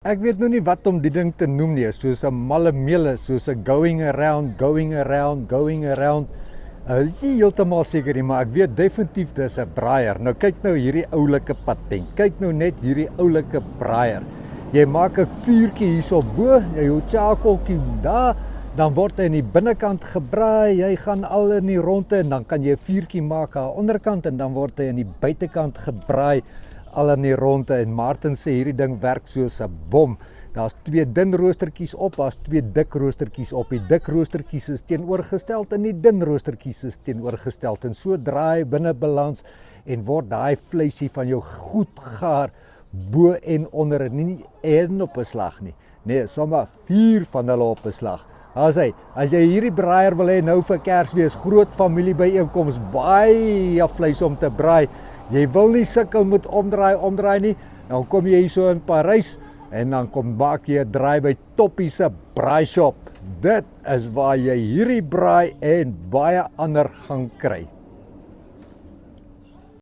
Ek weet nou nie wat om die ding te noem nie, soos 'n malle meele, soos 'n going around. Ek is nie heeltemal seker nie, maar ek weet definitief dis 'n braaier. Nou kyk nou hierdie oulike patent. Kyk nou net hierdie oulike braaier. Jy maak 'n vuurtjie hierso bo, jy hou chakeltjie daar, dan word hy aan die binnekant gebraai, jy gaan al in die ronde en dan kan jy 'n vuurtjie maak aan die onderkant en dan word hy aan die buitekant gebraai al in die ronde. En Martin sê hierdie ding werk soos 'n bom. Daar's 2 dun roostertjies op, daar's 2 dik roostertjies op. Die dik roostertjies is teenoorgestel en die dun roostertjies is teenoorgestel. En so draai binne balans en word daai vleisie van jou goed gaar bo en onder, en nie een op 'n slag nie. Nee, sommer 4 van hulle op 'n slag. As jy hierdie braaier wil hê nou vir Kersfees, groot familiebyeenkoms, baie vleis om te braai. Jy wil nie sukkel met omdraai nie. Dan kom jy hier so in Parys en dan kom maak jy 'n draai by Toppie se braaishop. Dit is waar jy hierdie braai en baie ander gaan kry.